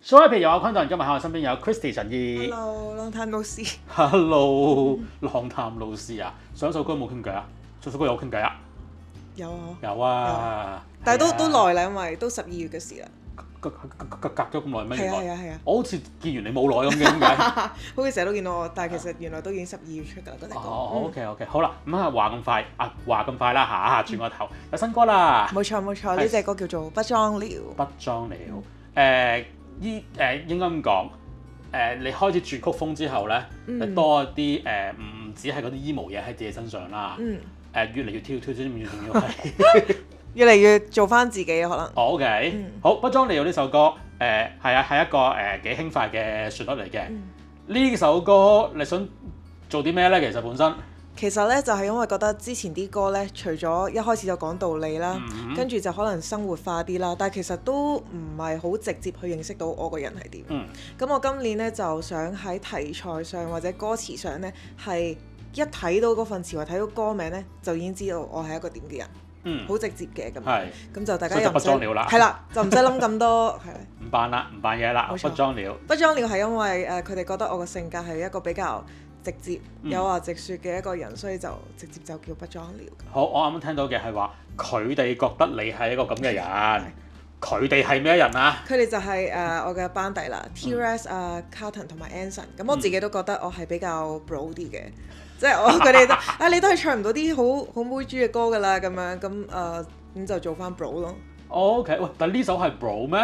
所以譬如有阿坤頓，今日喺我身邊有 Christy 陳怡。Hello，long time no see。Hello，long time no see 啊！上首歌有冇傾偈啊？上首歌有傾偈啊？有啊。有啊。但係都耐啦，因為都12月嘅事啦。隔咗咁耐咩？係啊。我好似見完你冇耐咁嘅，點解？好似成日都見到我，但係其實原來都已經12月出㗎啦嗰隻歌。OK， 好啦，咁啊話咁快啦，下轉個頭有新歌啦。冇錯，呢隻歌叫做《不裝了》。不裝了。應該咁講，你開始轉曲風之後咧，多啲唔止係嗰啲 emo 嘢喺自己身上啦。越嚟越跳添，仲要係越嚟越做翻自己啊，可能。OK，好，不裝了呢首歌，係一個幾輕快嘅旋律嚟嘅。呢首歌你想做啲咩咧？其實咧就係因為覺得之前啲歌咧，除咗一開始就講道理啦，跟住就可能生活化啲啦，但係其實都唔係好直接去認識到我個人係點。咁我今年咧就想喺題材上或者歌詞上咧，係一睇到嗰份詞或睇到歌名咧，就已經知道我係一個點嘅人。好直接嘅咁，咁就大家又唔使係啦，就唔使諗咁多，係唔扮嘢啦，不裝了。不裝了係因為佢哋覺得我個性格係一個比較直接、有話直說嘅一個人，所以就直接就叫不裝了。好，我啱啱聽到嘅係話，佢哋覺得你係一個咁嘅人，佢哋係咩人啊？佢哋就係我嘅班底啦，T-Rex、Carlton 同埋 Anson。咁我自己都覺得我係比較 bro 啲嘅。即係佢哋都你都係唱唔到啲好妹豬嘅歌㗎啦，咁樣咁就做翻 bro 咯。OK， 喂，但呢首係 bro 咩？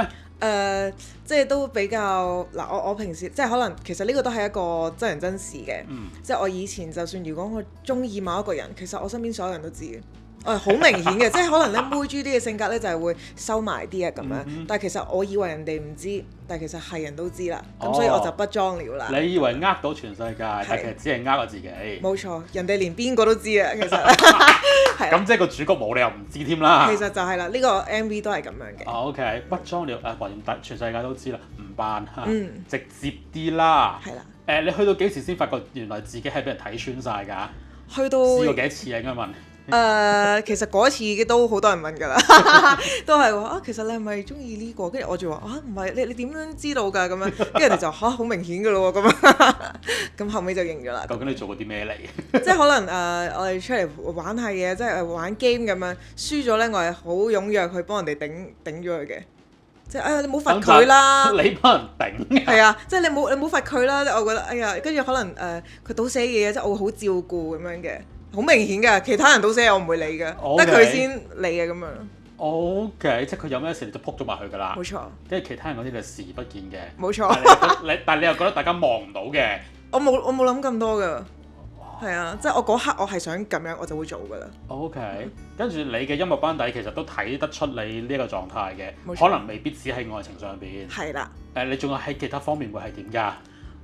即係都比較嗱，我平時即係可能其實呢個都係一個真人真事嘅。即係我以前就算如果我中意某一個人，其實我身邊所有人都知嘅。好明顯嘅，即係可能咧妹豬啲嘅性格咧就係會收埋啲啊咁樣，但係其實我以為人哋唔知，但係其實係人都知啦，咁所以我就不裝了啦。你以為呃到全世界，但其實只係呃我自己。冇錯，人哋連邊個都知啊，其實。咁即係個主角冇理由唔知添啦。其實就係啦，呢個 MV 都係咁樣嘅。OK， 不裝了全世界都知啦，唔扮直接啲啦。係啦。你去到幾時先發覺原來自己係俾人睇穿晒㗎？去到試過幾多次啊？應該問。其實嗰次都好多人問㗎啦，都係話其實你係咪中意呢個？跟住我就話唔係，你點樣知道㗎？咁樣，跟住人哋就好明顯㗎咯喎，咁樣，咁後尾就認咗啦。究竟你做過啲咩嚟？即係可能我哋出嚟玩下嘢，即係玩 game 咁樣，輸咗咧，我係好踴躍去幫人哋頂咗佢嘅。即係你唔好罰佢啦！你幫人頂係啊，即係你冇罰佢啦！我覺得跟住可能佢倒瀉嘢，即係我會好照顧咁樣嘅。好明顯㗎，其他人倒瀉我唔會理㗎，得佢先理嘅咁樣。OK， 即係佢有咩事你就撲咗埋去㗎啦。冇錯。跟住其他人嗰啲就視而不見嘅。冇錯。但係你又覺得大家望唔到嘅。我冇諗咁多㗎。係啊，即係我嗰刻我係想咁樣，我就會做㗎啦。OK，跟住你嘅音樂班底其實都睇得出你呢一個狀態嘅，可能未必只喺愛情上邊。係啦。你仲有喺其他方面會係點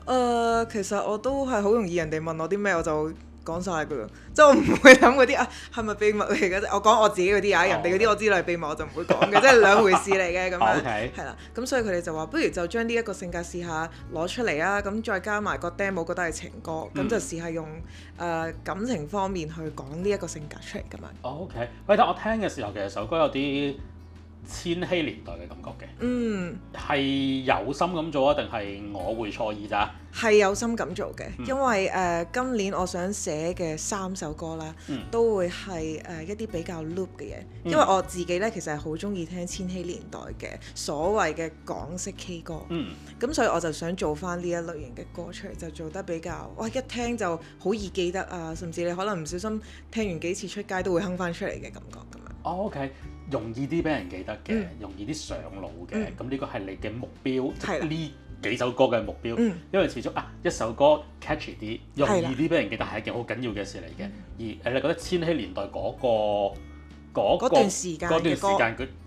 㗎？其實我都係好容易人哋問我啲咩我就講晒㗎啦，即係我唔會諗嗰啲係咪秘密嚟嘅啫。我講我自己嗰啲人哋嗰啲我知道係秘密我就唔會講嘅，即係兩回事嚟嘅咁樣。係啦，咁所以佢哋就話不如就將呢一個性格試下攞出嚟啊，咁再加埋個 demo 覺得係情歌，咁就試下用感情方面去講呢一個性格出嚟㗎嘛。OK， 喂，但我聽嘅時候其實首歌有啲千禧年代嘅感覺嘅，係有心咁做啊，定係我會錯意咋？係有心咁做嘅，因為今年我想寫嘅3首歌啦，都會係一啲比較 loop 嘅嘢，因為我自己咧其實係好中意聽千禧年代嘅所謂嘅港式 K 歌，咁所以我就想做翻呢一類型嘅歌出嚟，就做得比較一聽就好易記得啊，甚至你可能唔小心聽完幾次出街都會哼翻出嚟嘅感覺咁樣。OK， 容易啲俾人記得嘅，容易啲上腦嘅，咁呢個係你嘅目標，即係呢幾首歌嘅目標，因為始終一首歌 catchy 啲，容易啲俾人記得係一件好緊要嘅事嚟嘅。而你覺得千禧年代嗰段時間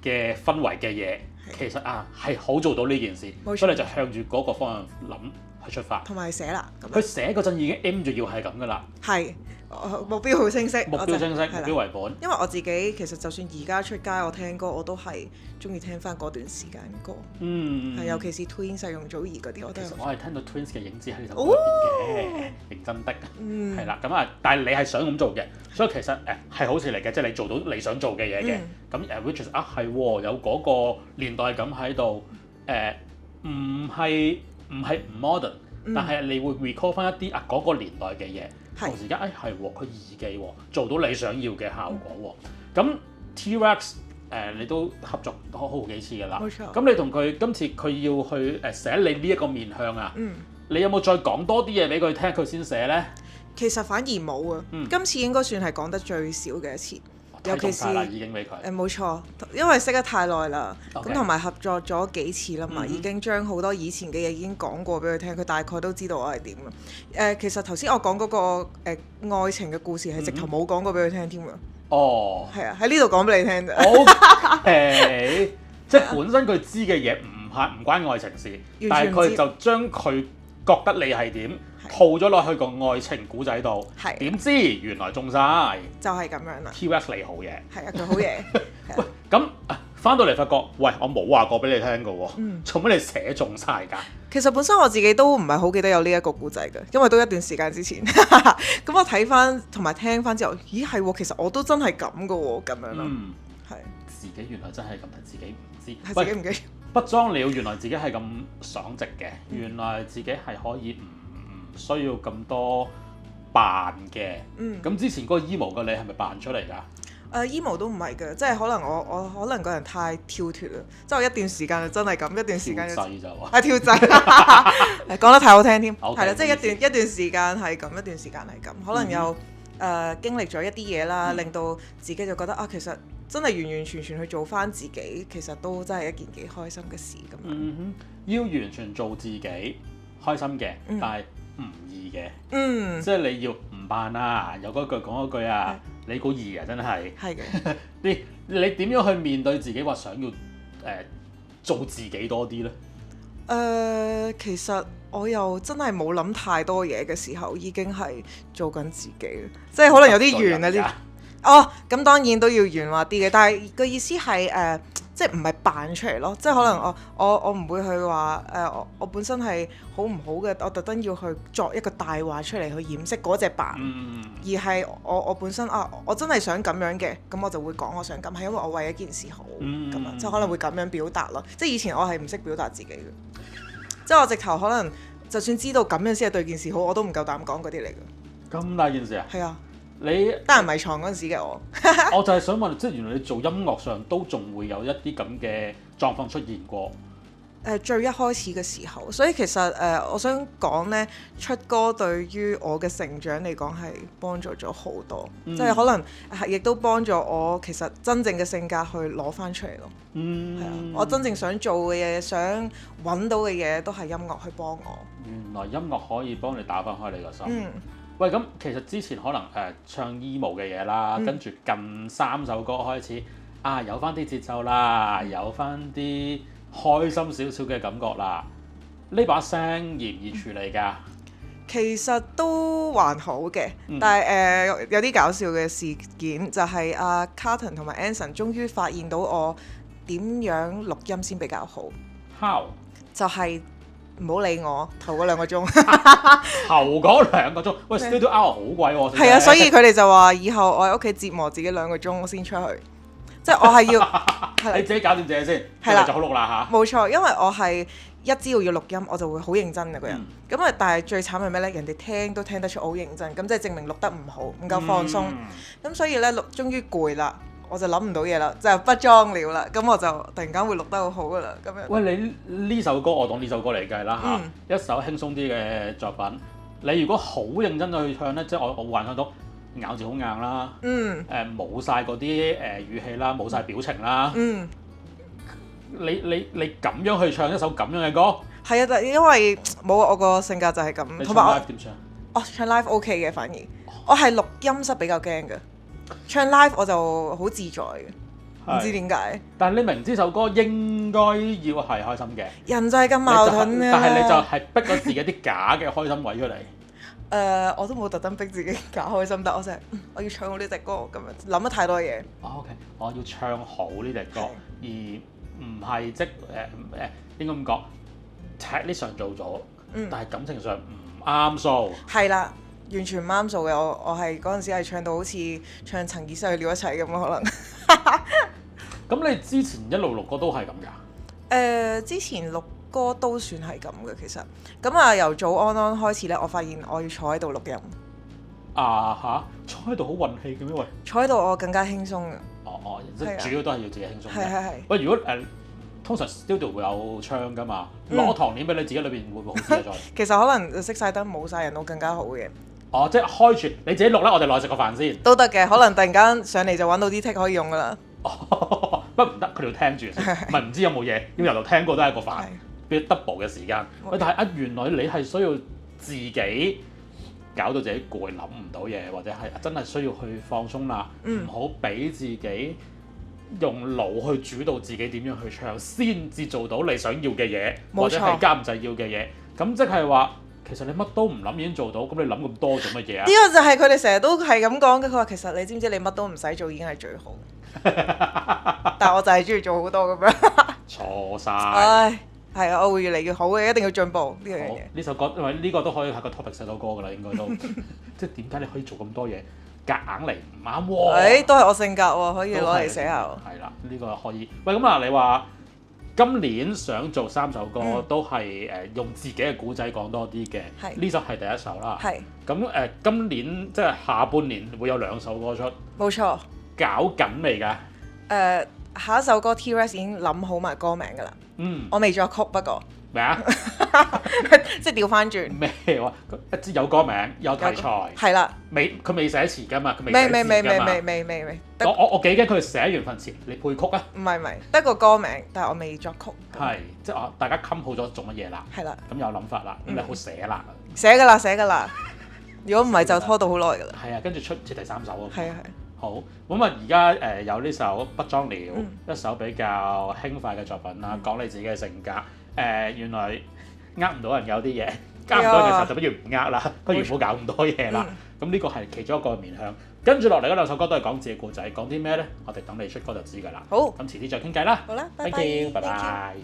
嘅氛圍嘅嘢，其實係好做到呢件事，所以你就向住嗰個方向諗去出發，同埋寫啦。佢寫嗰陣已經 aim 住要係咁噶啦。係。目標好清晰，目標清晰，目標為本。因為我自己其實就算而家出街我聽歌，我都係中意聽翻嗰段時間歌。係尤其是 Twins 容祖兒嗰啲，我都係。其實我係聽到 Twins 嘅影子喺呢首歌入邊嘅，認真的。係啦，咁但係你係想咁做嘅，所以其實係好事嚟嘅，即係你做到你想做嘅嘢嘅。咁which is 係有嗰個年代感喺度。唔係唔 modern，但係你會 recall 翻一啲嗰個年代嘅嘢，同時間係喎，佢易記喎，做到你想要嘅效果喎。咁 T-Rex 你都合作好幾次㗎啦。冇錯。咁你同佢今次佢要去寫你呢一個面向啊，你有冇再講多啲嘢俾佢聽，佢先寫咧？其實反而冇啊，今次應該算係講得最少嘅一次。尤其是已經俾佢冇錯，因為識得太耐啦，咁 Okay. 同埋合作咗幾次啦嘛，已經將好多以前嘅嘢已經講過俾佢聽，佢大概都知道我係點啦。其實頭先我講嗰個愛情嘅故事係直頭冇講過俾佢聽添㗎。哦，係啊，喺呢度講俾你聽啫。OK，即係本身佢知嘅嘢唔關愛情事，但係佢就將佢覺得你係點套咗落去個愛情故仔度，點知原來中晒，就係咁樣啦。T-Rex 你好嘢，係啊，佢好嘢。喂，咁翻到嚟發覺，喂，我冇話過俾你聽㗎喎，做乜你寫中晒㗎？其實本身我自己都唔係好記得有呢一個故仔嘅，因為都一段時間之前。咁我睇翻同埋聽翻之後，咦係喎，其實我都真係咁㗎喎，咁樣咯。係自己原來真係咁，但自己唔知，係自己唔記。不裝了，原來自己係咁爽直嘅，原來自己係可以唔需要咁多扮嘅。咁之前嗰個 emo 嘅你係咪扮出嚟㗎？emo 都唔係嘅，即係可能我可能個人太跳脫啦，即係我一段時間就真係咁，一段時間跳掣就話跳掣，講得太好聽添，係啦，即係一段時間係咁，一段時間係咁，可能又經歷咗一啲嘢啦，令到自己就覺得其實真係完完全全去做翻自己，其實都真係一件幾開心嘅事咁樣。要完全做自己開心嘅，但係唔易嘅。即係你要唔扮啊，有嗰句講嗰句啊，你估易啊，真係。係嘅。你點樣去面對自己話想要做自己多啲呢？其實我又真係冇諗太多嘢嘅時候，已經係做緊自己，即係可能有啲圓啊啲。咁當然都要圓滑啲嘅，但係個意思係即係唔係扮出嚟咯，即係可能我唔會去話我本身係好唔好嘅，我特登要去作一個大話出嚟去掩飾嗰隻扮，而係我本身我真係想咁樣嘅，咁我就會講我想咁，係因為我為一件事好咁樣，即係可能會咁樣表達咯。即係以前我係唔識表達自己嘅，即係我直頭可能就算知道咁樣先係對件事好，我都唔夠膽講嗰啲嚟嘅。咁大件事啊？係啊。你得人迷床嗰陣時嘅我，我就係想問，即係原來你做音樂上都仲會有一啲咁嘅狀況出現過？最一開始嘅時候，所以其實我想講呢，出歌對於我嘅成長嚟講係幫助咗好多，即係可能亦都幫助我其實真正嘅性格去攞翻出嚟咯。係啊，我真正想做嘅嘢，想揾到嘅嘢，都係音樂去幫我。原來音樂可以幫你打翻開你個心。喂，咁其實之前可能唱 emo 嘅嘢啦，跟住近3首歌開始有翻啲節奏啦，有翻啲開心少少嘅感覺啦。呢把聲易唔易處理㗎？其實都還好嘅，但係有啲搞笑嘅事件就係Carlton 同埋 Anson 終於發現到我點樣錄音先比較好。How？ 就係唔好理我頭嗰2個鐘，頭嗰2個鐘，喂 studio hour 好貴喎。係啊，所以佢哋就話以後我喺屋企折磨自己2個鐘，我先出去。即係我係要你自己搞掂自己先，係啦就好錄啦嚇。冇錯，因為我係一知道要錄音，我就會好認真嘅個人。咁但係最慘係咩呢？人哋聽都聽得出好認真，咁即係證明錄得唔好，唔夠放鬆。咁所以呢，終於攰啦。我就諗唔到嘢啦，就不裝了啦。咁我就突然間會錄得好好噶啦。咁樣。喂，你呢首歌我當呢首歌嚟計啦嚇，一首輕鬆啲嘅作品。你如果好認真去唱呢，即係我幻想到咬字好硬啦，冇晒嗰啲語氣啦，冇晒表情啦。你咁樣去唱一首咁樣嘅歌？係啊，但因為冇我個性格就係咁。同埋我點唱？唱 live OK 嘅，反而我係錄音室比較驚嘅。唱 live 我就好自在嘅，唔知點解。但係你明知首歌應該要係開心嘅，人就係咁矛盾啊！但係你就係逼咗自己啲假嘅開心位出嚟。我都冇特登逼自己假開心，但我就係我要唱好呢隻歌咁樣，諗得太多嘢。OK，我要唱好呢隻歌，而唔係即應該咁講，technical 上做咗，但係感情上唔啱數。係啦。完全唔啱數嘅，我係嗰陣時係唱到好似唱曾經失去了一切咁咯，可能。咁你之前一路錄歌都係咁㗎？之前錄歌都算係咁嘅，其實。咁啊，由早安安開始咧，我發現我要坐喺度錄音。坐喺度好運氣嘅咩？喂，坐喺度我更加輕鬆嘅。即係主要都係要自己輕鬆嘅。係。喂，如果通常 studio 會有窗㗎嘛，攞糖簾俾你自己裏邊會唔會好啲啊？再其實可能熄晒燈冇晒人都更加好嘅。即係開住你自己錄啦，我哋落去食個飯先。都得嘅，可能突然間上嚟就揾到啲 tick 可以用㗎啦。不唔得，佢哋要聽住先，唔係唔知有冇嘢，要由頭聽過都係一個飯，俾 double 嘅時間。喂，但係原來你係需要自己搞到自己攰，諗唔到嘢，或者係真係需要去放鬆啦，唔好俾自己用腦去主導自己點樣去唱，先至做到你想要嘅嘢，或者係監製要嘅嘢。咁即係話，其實你乜都唔諗已經做到，咁你諗咁多做乜嘢啊？呢個就係佢哋成日都係咁講嘅。佢話其實你知唔知你乜都唔使做已經係最好。但係我就係中意做好多咁樣。錯晒。唉，係啊，我會越嚟越好嘅，一定要進步呢樣嘢。呢首歌因為呢個都可以係個 topic 寫到歌㗎啦，應該都即係點解你可以做咁多嘢，夾硬嚟唔啱喎？都係我性格喎，可以攞嚟寫下。係啦，呢個可以。喂，咁啊，你話今年想做3首歌，都係用自己嘅故仔講多啲嘅。呢首係第一首啦。係。咁今年即係下半年會有2首歌出。冇錯。搞緊未㗎？下一首歌 T-Rex 已經諗好埋歌名㗎啦。我未作曲不過。咩啊？即係調翻轉。咩話？有歌名，有題材。係啦。佢未寫詞㗎嘛？佢未寫詞㗎嘛？未。我幾驚佢寫完份詞，你配曲啊？唔係，得個歌名，但係我未作曲。係，即係大家冚好咗做乜嘢啦？係啦。咁有諗法啦，咁你好寫啦。寫㗎啦。如果唔係就拖到好耐㗎啦。係啊，跟住出第3首啊。係。好，咁啊，而家有呢首《不裝了》，一首比較輕快嘅作品啦，講你自己嘅性格。原來唔到人有啲嘢，唔到人嘅時候就不如唔啦，不如唔好搞咁多嘢啦。咁呢個係其中一個面向。跟住落嚟嗰2首歌都係講自己故仔，講啲咩咧？我哋等你出歌就知㗎啦。好，咁遲啲再傾偈啦。好啦，拜拜。